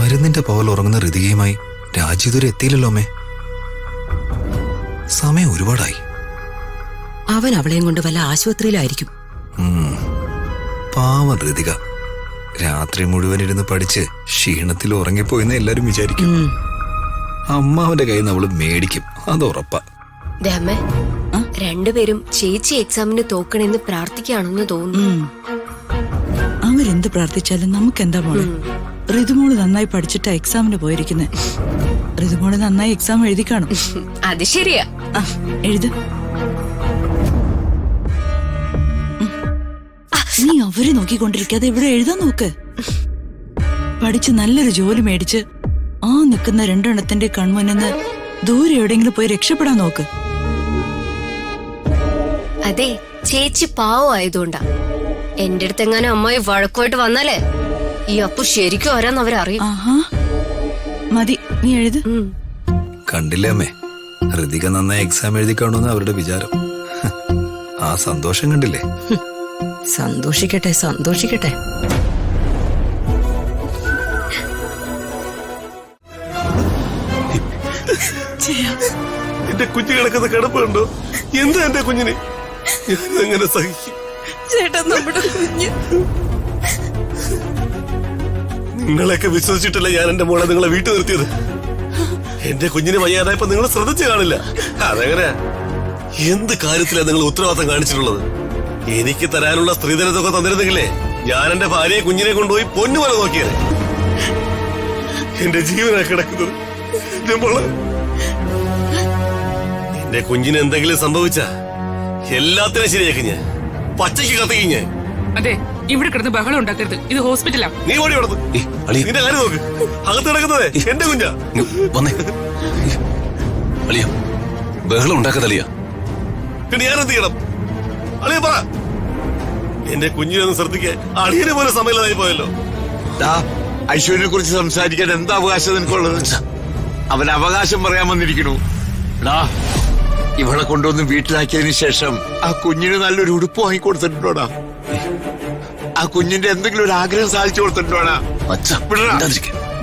മരുന്നിന്റെ പവൽ ഉറങ്ങുന്ന ഋതികയുമായി രാജി ഇതുവരെ എത്തിയില്ലല്ലോ അമ്മേ. സമയം ഒരുപാടായി. അവൻ അവളെയും കൊണ്ട് വല്ല ആശുപത്രിയിലായിരിക്കും. പാവം ഋതിക രാത്രി മുഴുവൻ ഇരുന്ന് പഠിച്ച് ക്ഷീണത്തിൽ ഉറങ്ങിപ്പോയെന്ന് എല്ലാരും വിചാരിക്കും. അമ്മാവന്റെ കയ്യിൽ നിന്ന് അവള് മേടിക്കും, അത് ഉറപ്പാ. രണ്ടുപേരും ചേച്ചി എക്സാമിന് തോക്കണെന്ന് പ്രാർത്ഥിക്കുകയാണെന്ന് തോന്നുന്നു. അവരെന്ത് പ്രാർത്ഥിച്ചാലും നമുക്കെന്താ മോളെ? ഋതുമോള് നന്നായി പഠിച്ചിട്ടാ എക്സാമിന് പോയിരിക്കുന്നെ. ഋതുമോള് നന്നായി എക്സാം എഴുതി കാണും. അത് ശരിയാ. എഴുത്. നീ അവരെ നോക്കിക്കൊണ്ടിരിക്കാതെ ഇവിടെ എഴുതാൻ നോക്ക്. പഠിച്ച് നല്ലൊരു ജോലി മേടിച്ച് ആ നിൽക്കുന്ന രണ്ടെണ്ണത്തിന്റെ കൺമുന്നിന്ന് ദൂരെ എവിടെയെങ്കിലും പോയി രക്ഷപ്പെടാൻ നോക്ക്. അതെ, ചേച്ചി പാവമായതുകൊണ്ടാ. എന്റെ അടുത്തെങ്ങാനും അമ്മായി വഴക്കുമായിട്ട് വന്നാലേ ഈ അപ്പു ശരിക്കും ആരാന്ന് അവരറിയും. ആഹാ, മതി, നീ എഴുത്. കണ്ടില്ലേ അമ്മേ, ഋതിക നന്നായി എക്സാം എഴുതി കാണുമെന്ന് അവരുടെ വിചാരം. ആ സന്തോഷം കണ്ടില്ലേ? സന്തോഷിക്കട്ടെ, സന്തോഷിക്കട്ടെ. എന്റെ കുഞ്ഞു കിടക്കുന്ന കിടപ്പ് കണ്ടോ? എന്താ എന്റെ കുഞ്ഞിന് എങ്ങനെ സഹിക്കും? ചേട്ടാ, നമ്മുടെ കുഞ്ഞ്. നിങ്ങളെയൊക്കെ വിശ്വസിച്ചിട്ടല്ല ഞാൻ എന്റെ മോളെ നിങ്ങളെ വീട്ടിൽ നിർത്തിയത്. എന്റെ കുഞ്ഞിന് വയ്യാതായപ്പോ നിങ്ങൾ ശ്രദ്ധിച്ചു കാണില്ല. അതെങ്ങനെ? എന്ത് കാര്യത്തിലാണ് നിങ്ങൾ ഉത്തരവാദിത്തം കാണിച്ചിട്ടുള്ളത്? എനിക്ക് തരാനുള്ള സ്ത്രീധനത്തൊക്കെ തന്നിരുന്നെങ്കിലേ ഞാൻ എന്റെ ഭാര്യയെ കുഞ്ഞിനെ കൊണ്ടുപോയി പൊന്നുപോലെ നോക്കിയത്. എന്റെ ജീവനാ കിടക്കുന്നത്. എന്റെ കുഞ്ഞിന് എന്തെങ്കിലും സംഭവിച്ച എല്ലാത്തിനും ശരിയാക്കി ഞാൻ പച്ചയ്ക്ക് കത്തിക്കും ഞാൻ. അതെ, ഇവിടെ കിടന്ന് ബഹളം ഉണ്ടാക്കരുത്. ഇത് ഹോസ്പിറ്റലാ. നീ ഓടി കിടന്നു. നിന്റെ കാര്യം നോക്ക്. അകത്ത് കിടക്കുന്നതേ എന്റെ കുഞ്ഞാ. വന്നേ അളിയ, ബഹളം ഉണ്ടാക്കതളിയ. പിന്നെ ഞാൻ എന്ത് ചെയ്യണം? അളിയ പറ. എന്റെ കുഞ്ഞിനൊന്ന് ശ്രദ്ധിക്കാൻ അളിയനെ പോലെ സമയമായി പോയല്ലോ. ഐശ്വര്യനെ കുറിച്ച് സംസാരിക്കാൻ എന്താ അവകാശം നിനക്കുള്ളത്? അവൻ അവകാശം പറയാൻ വന്നിരിക്കണു. ഇവളെ കൊണ്ടുവന്ന് വീട്ടിലാക്കിയതിനു ശേഷം ആ കുഞ്ഞിന് നല്ലൊരു ഉടുപ്പ് വാങ്ങിക്കൊടുത്തിട്ടുണ്ടോടാ? ആ കുഞ്ഞിന്റെ എന്തെങ്കിലും ഒരു ആഗ്രഹം സാധിച്ചു കൊടുത്തിട്ടുണ്ടോടാ?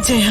ജയ,